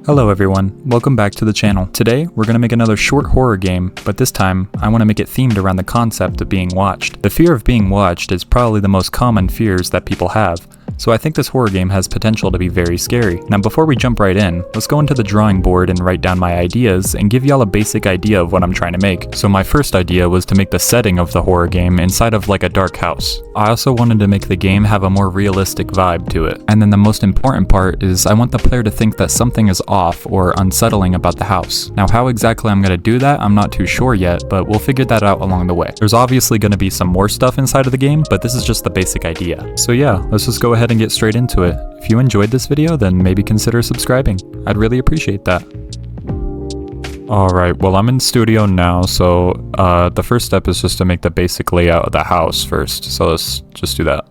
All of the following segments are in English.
Hello everyone, welcome back to the channel. Today, we're gonna make another short horror game, but this time, I wanna make it themed around the concept of being watched. The fear of being watched is probably the most common fears that people have, so I think this horror game has potential to be very scary. Now before we jump right in, let's go into the drawing board and write down my ideas and give y'all a basic idea of what I'm trying to make. So my first idea was to make the setting of the horror game inside of like a dark house. I also wanted to make the game have a more realistic vibe to it. And then the most important part is I want the player to think that something is off or unsettling about the house. Now how exactly I'm gonna do that, I'm not too sure yet, but we'll figure that out along the way. There's obviously gonna be some more stuff inside of the game, but this is just the basic idea. So yeah, let's just go ahead and get straight into it. If you enjoyed this video, then maybe consider subscribing. I'd really appreciate that. Alright, well I'm in studio now, so the first step is just to make the basic layout of the house first. So let's just do that.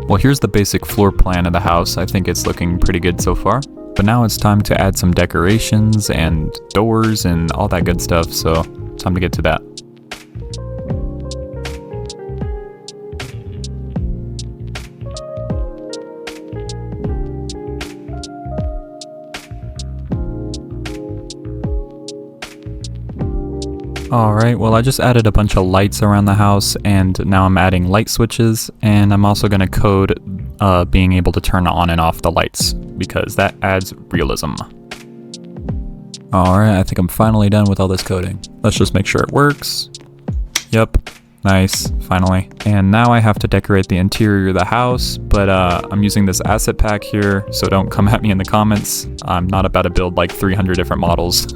Well, here's the basic floor plan of the house. I think it's looking pretty good so far. But now it's time to add some decorations and doors and all that good stuff, so time to get to that. Alright, well I just added a bunch of lights around the house and now I'm adding light switches, and I'm also going to code being able to turn on and off the lights because that adds realism. Alright, I think I'm finally done with all this coding. Let's just make sure it works. Yep, nice, finally. And now I have to decorate the interior of the house, but I'm using this asset pack here, so don't come at me in the comments. I'm not about to build like 300 different models.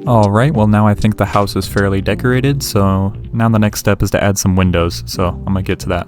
Alright, well now I think the house is fairly decorated, so now the next step is to add some windows, so I'm gonna get to that.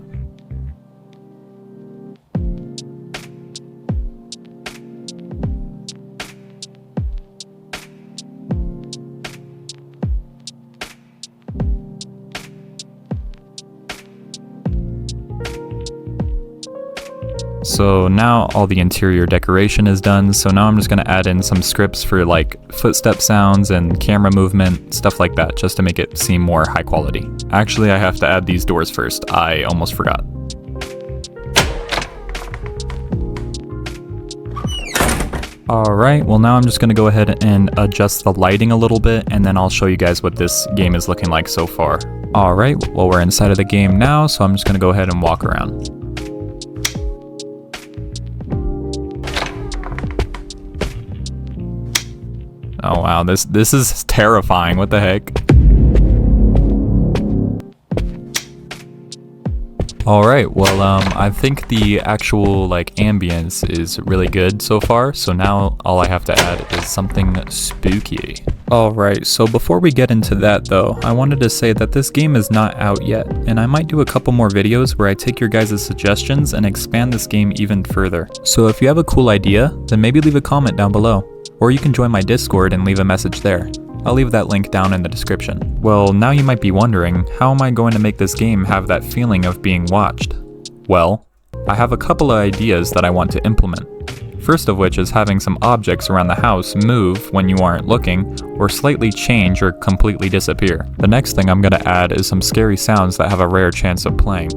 So now all the interior decoration is done, so now I'm just going to add in some scripts for like footstep sounds and camera movement, stuff like that, just to make it seem more high quality. Actually, I have to add these doors first, I almost forgot. Alright, well now I'm just going to go ahead and adjust the lighting a little bit, and then I'll show you guys what this game is looking like so far. Alright, well we're inside of the game now, so I'm just going to go ahead and walk around. Oh wow, this is terrifying, what the heck? Alright, well I think the actual like ambience is really good so far, so now all I have to add is something spooky. Alright, so before we get into that though, I wanted to say that this game is not out yet, and I might do a couple more videos where I take your guys' suggestions and expand this game even further. So if you have a cool idea, then maybe leave a comment down below. Or you can join my Discord and leave a message there. I'll leave that link down in the description. Well, now you might be wondering, how am I going to make this game have that feeling of being watched? Well, I have a couple of ideas that I want to implement. First of which is having some objects around the house move when you aren't looking, or slightly change or completely disappear. The next thing I'm going to add is some scary sounds that have a rare chance of playing.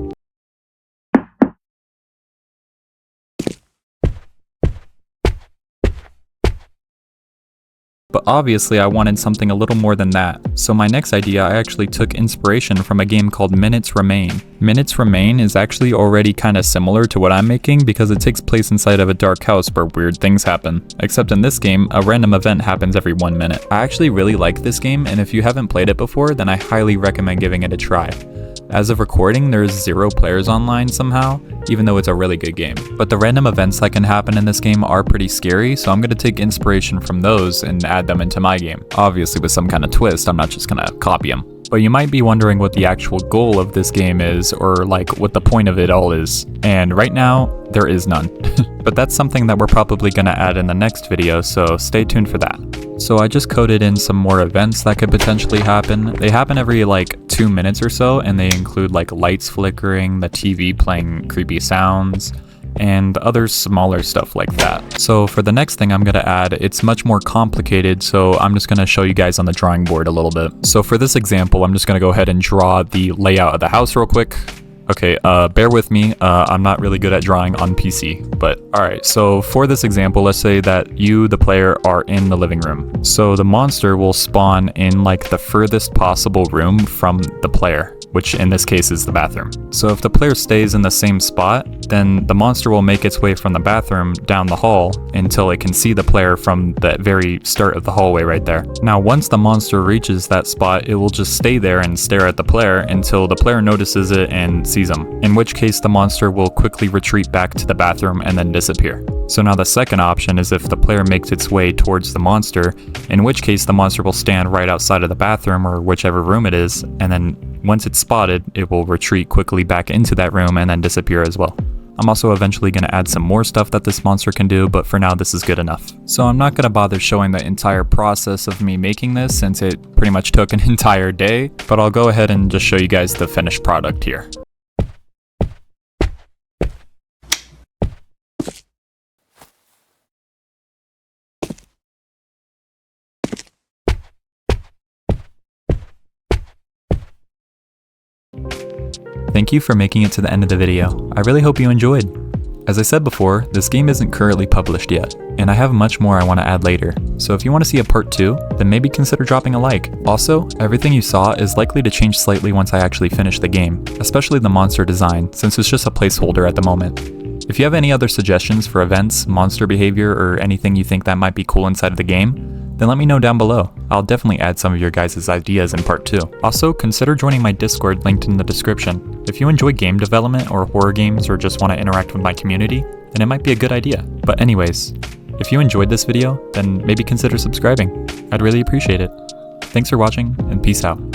But obviously I wanted something a little more than that, so my next idea I actually took inspiration from a game called Minutes Remain. Minutes Remain is actually already kinda similar to what I'm making because it takes place inside of a dark house where weird things happen. Except in this game, a random event happens every 1 minute. I actually really like this game, and if you haven't played it before, then I highly recommend giving it a try. As of recording, there's 0 players online somehow, even though it's a really good game. But the random events that can happen in this game are pretty scary, so I'm going to take inspiration from those and add them into my game. Obviously with some kind of twist, I'm not just going to copy them. But you might be wondering what the actual goal of this game is, or like what the point of it all is. And right now, there is none. But that's something that we're probably going to add in the next video, so stay tuned for that. So I just coded in some more events that could potentially happen. They happen every like 2 minutes or so, and they include like lights flickering, the TV playing creepy sounds, and other smaller stuff like that. So for the next thing I'm going to add, it's much more complicated, so I'm just going to show you guys on the drawing board a little bit. So for this example, I'm just going to go ahead and draw the layout of the house real quick. Okay, bear with me, I'm not really good at drawing on PC, but alright, so for this example, let's say that you, the player, are in the living room. So the monster will spawn in like the furthest possible room from the player, which in this case is the bathroom. So if the player stays in the same spot, then the monster will make its way from the bathroom down the hall until it can see the player from the very start of the hallway right there. Now once the monster reaches that spot, it will just stay there and stare at the player until the player notices it and sees him, in which case the monster will quickly retreat back to the bathroom and then disappear. So now the second option is if the player makes its way towards the monster, in which case the monster will stand right outside of the bathroom or whichever room it is, and then once it's spotted, it will retreat quickly back into that room and then disappear as well. I'm also eventually going to add some more stuff that this monster can do, but for now this is good enough. So I'm not going to bother showing the entire process of me making this since it pretty much took an entire day, but I'll go ahead and just show you guys the finished product here. Thank you for making it to the end of the video. I really hope you enjoyed. As I said before, this game isn't currently published yet, and I have much more I want to add later, so if you want to see a part 2, then maybe consider dropping a like. Also, everything you saw is likely to change slightly once I actually finish the game, especially the monster design, since it's just a placeholder at the moment. If you have any other suggestions for events, monster behavior, or anything you think that might be cool inside of the game, then let me know down below. I'll definitely add some of your guys' ideas in part 2. Also, consider joining my Discord linked in the description. If you enjoy game development or horror games or just want to interact with my community, then it might be a good idea. But anyways, if you enjoyed this video, then maybe consider subscribing. I'd really appreciate it. Thanks for watching, and peace out.